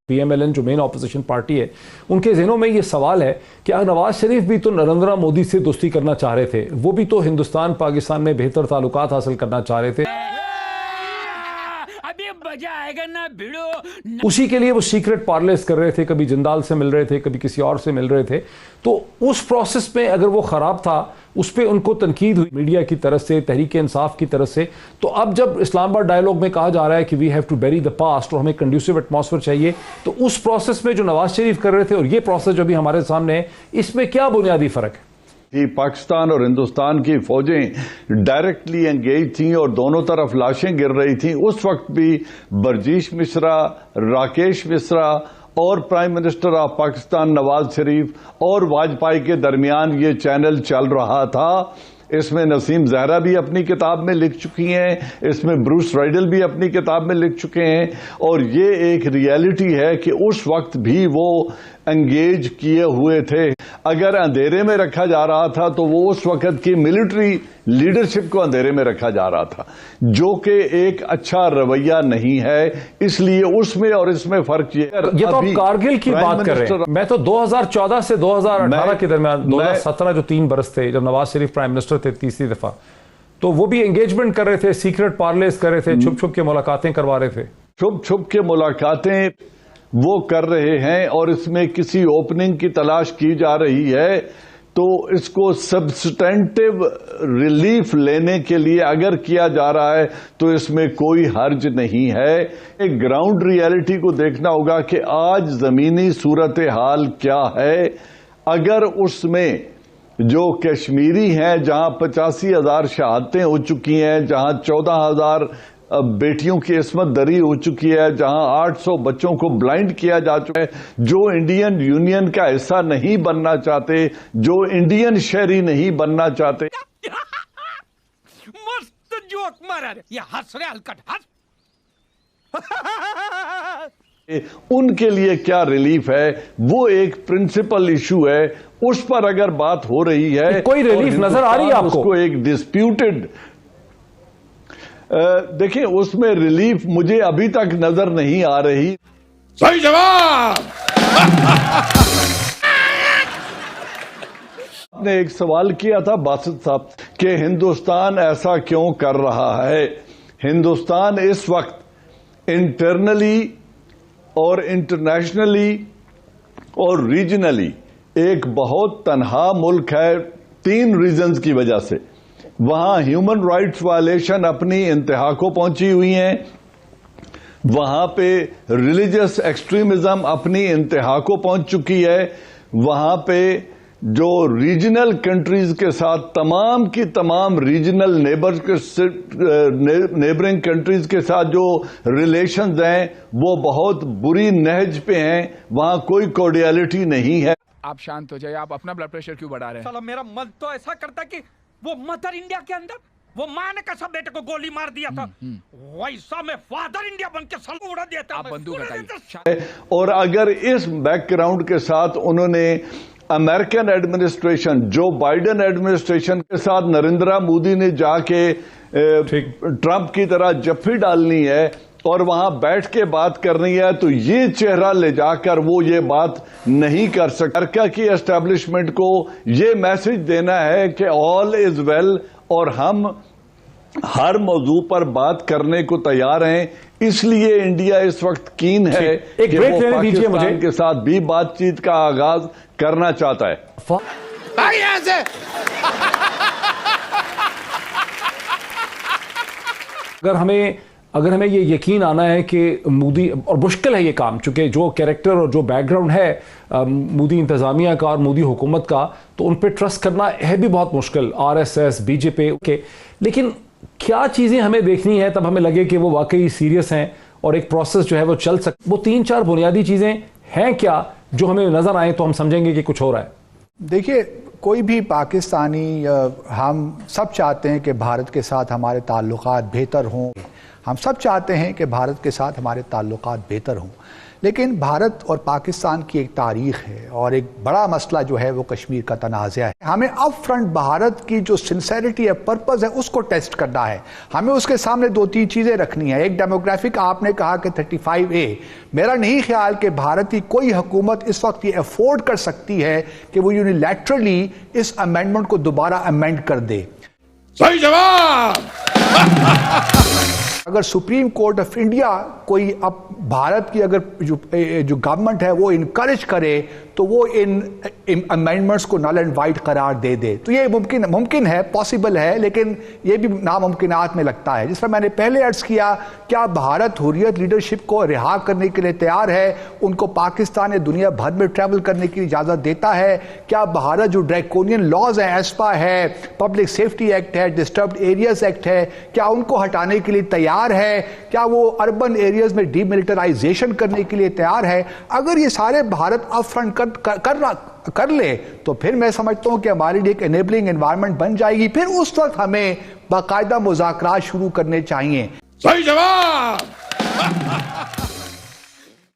PMLN जो main opposition party है, उनके ज़हनों में ये सवाल है कि नवाज शरीफ भी तो नरेंद्र मोदी से दोस्ती करना चाह रहे थे, वो भी तो हिंदुस्तान पाकिस्तान में बेहतर ताल्लुकात हासिल करना चाह रहे थे, अभी मजा आएगा ना भिड़ो। उसी के लिए वो सीक्रेट पार्लेस कर रहे थे, कभी जिंदाल से मिल रहे थे, कभी किसी और से मिल रहे थे। तो उस प्रोसेस में अगर वो खराब था, उस पर उनको तनकीद हुई मीडिया की तरफ से, तहरीक इंसाफ की तरफ से। तो अब जब इस्लामाबाद डायलॉग में कहा जा रहा है कि we have to bury the past और हमें कंड्यूसिव एटमॉस्फेयर चाहिए, तो उस प्रोसेस में जो नवाज शरीफ कर रहे थे और ये प्रोसेस जो भी हमारे सामने है, इसमें क्या बुनियादी फर्क है? कि पाकिस्तान और हिंदुस्तान की फौजें डायरेक्टली एंगेज थीं और दोनों तरफ लाशें गिर रही थीं। उस वक्त भी बरजीश मिश्रा, राकेश मिश्रा और prime minister of Pakistan Nawaz Sharif और वाजपेयी के दरमियान ये चैनल चल रहा था। इसमें नसीम जहरा भी अपनी किताब में लिख चुकी हैं, इसमें ब्रूस राइडल भी अपनी किताब में लिख चुके हैं, और ये एक रियलिटी है कि उस वक्त भी वो एंगेज किए हुए थे। अगर अंधेरे में रखा जा रहा था तो वो उस वक्त की मिलिट्री लीडरशिप को अंधेरे में रखा जा रहा था, जो कि एक अच्छा रवैया नहीं है। इसलिए उसमें और इसमें फर्क ये तो आप कारगिल की बात कर रहे हैं। मैं तो 2014 से 2018 के दरमियान 2017 जो 3 बरस थे जब नवाज शरीफ प्राइम मिनिस्टर थे तीसरी दफा, तो वो भी एंगेजमेंट कर रहे थे, सीक्रेट पार्लेस कर रहे थे, छुप छुप के मुलाकातें करवा रहे थे। छुप छुप के मुलाकातें वो कर रहे हैं और इसमें किसी ओपनिंग की तलाश की जा रही है। तो इसको सब्सटेंटिव रिलीफ लेने के लिए अगर किया जा रहा है तो इसमें कोई हर्ज नहीं है। एक ग्राउंड रियलिटी को देखना होगा कि आज जमीनी सूरत हाल क्या है। अगर उसमें जो कश्मीरी हैं, जहां 85,000 शहादतें हो चुकी हैं, जहां 14,000 बेटियों की इस्मत दरी हो चुकी है, जहां 800 बच्चों को ब्लाइंड किया जा चुका है, जो इंडियन यूनियन का हिस्सा नहीं बनना चाहते, जो इंडियन शहरी नहीं बनना चाहते। मस्त जोक मारा रे, ये हंस रहे हलकट हंस। उनके लिए क्या रिलीफ है, वो एक प्रिंसिपल इशू है। उस पर अगर बात हो रही है, कोई रिलीफ नजर आ रही है आपको? उसको एक डिस्प्यूटेड देखिए, उसमें रिलीफ मुझे अभी तक नजर नहीं आ रही। सही जवाब। आपने एक सवाल किया था बासित साहब कि हिंदुस्तान ऐसा क्यों कर रहा है। हिंदुस्तान इस वक्त इंटरनली और इंटरनेशनली और रीजनली एक बहुत तन्हा मुल्क है, 3 रीजन्स की वजह से। वहां ह्यूमन राइट्स वायलेशन अपनी इंतहा को पहुंची हुई हैं, वहां पे रिलीजियस एक्सट्रीमिज्म अपनी इंतहा को पहुंच चुकी है, वहां पे जो रीजनल कंट्रीज के साथ तमाम की तमाम रीजनल नेबरिंग कंट्रीज के साथ जो रिलेशंस हैं वो बहुत बुरी नहज पे हैं, वहां कोई कोर्डियलिटी नहीं है। आप शांत हो जाइए, आप अपना ब्लड प्रेशर क्यों बढ़ा रहे हैं? साला मेरा मन तो ऐसा करता कि वो मदर इंडिया के अंदर वो माँ ने कैसा बेटे को गोली मार दिया था, वैसा मैं फादर इंडिया बन के सल्लू उड़ा देता। आप बंदूक हटाइए। और अगर इस बैकग्राउंड के साथ उन्होंने American administration, Joe Biden administration के साथ नरेंद्र मोदी ने जाके ट्रंप की तरह जफ्फी डालनी है और वहां बैठ के बात करनी है, तो ये चेहरा ले जाकर वो ये बात नहीं कर सकते। अमेरिका की एस्टेब्लिशमेंट को ये मैसेज देना है कि ऑल इज वेल और हम हर मौजू पर बात करने को तैयार हैं। इसलिए इंडिया इस वक्त कीन है कि वो पाकिस्तान के साथ भी बातचीत का आगाज करना चाहता है। यहां से अगर हमें ये यकीन आना है कि मोदी, और मुश्किल है ये काम, चूंकि जो कैरेक्टर और जो बैकग्राउंड है मोदी इंतजामिया का और मोदी हुकूमत का, तो उन पर ट्रस्ट करना है भी बहुत मुश्किल, RSS बीजेपी के। लेकिन क्या चीज़ें हमें देखनी है तब हमें लगे कि वो वाकई सीरियस हैं और एक प्रोसेस जो है वो चल सकता, वो 3-4 बुनियादी चीज़ें हैं क्या जो हमें नज़र आए तो हम समझेंगे कि कुछ हो रहा है? देखिए, कोई भी पाकिस्तानी, हम सब चाहते हैं कि भारत के साथ हमारे ताल्लुकात बेहतर हों, हम सब चाहते हैं कि भारत के साथ हमारे ताल्लुकात बेहतर हों, لیکن بھارت اور پاکستان کی ایک تاریخ ہے اور ایک بڑا مسئلہ جو ہے وہ کشمیر کا تنازع ہے. ہمیں اپ فرنٹ بھارت کی جو سنسیریٹی ہے، پرپز ہے، اس کو ٹیسٹ کرنا ہے. ہمیں اس کے سامنے 2-3 چیزیں رکھنی ہیں. ایک ڈیموگرافک، آپ نے کہا کہ 35A. میرا نہیں خیال کہ بھارت کی کوئی حکومت اس وقت یہ افورڈ کر سکتی ہے کہ وہ یونیلیٹرلی اس امینڈمنٹ کو دوبارہ امینڈ کر دے. صحیح جواب. اگر سپریم کورٹ آف انڈیا کوئی اب بھارت کی اگر جو گورنمنٹ ہے وہ انکریج کرے تو وہ ان امینڈمنٹس کو نل اینڈ وائڈ قرار دے دے تو یہ ممکن ہے، پاسبل ہے، لیکن یہ بھی ناممکنات میں لگتا ہے. جس طرح میں نے پہلے عرض کیا، کیا بھارت حریت لیڈرشپ کو رہا کرنے کے لیے تیار ہے؟ ان کو پاکستان یا دنیا بھر میں ٹریول کرنے کی اجازت دیتا ہے؟ کیا بھارت جو ڈریکونین لاز ہیں، ایسپا ہے، پبلک سیفٹی ایکٹ ہے، ڈسٹربڈ ایریاز ایکٹ ہے، کیا ان کو ہٹانے کے لیے تیار ہے؟ کیا وہ اربن ایریاز میں ڈی ملٹرائزیشن کرنے کے لیے تیار ہے؟ اگر یہ سارے بھارت اپ فرنٹ کر لے تو پھر میں سمجھتا ہوں کہ ہمارے لیے ایک انیبلنگ انوائرمنٹ بن جائے گی. پھر اس وقت ہمیں باقاعدہ مذاکرات شروع کرنے چاہیے. صحیح جواب.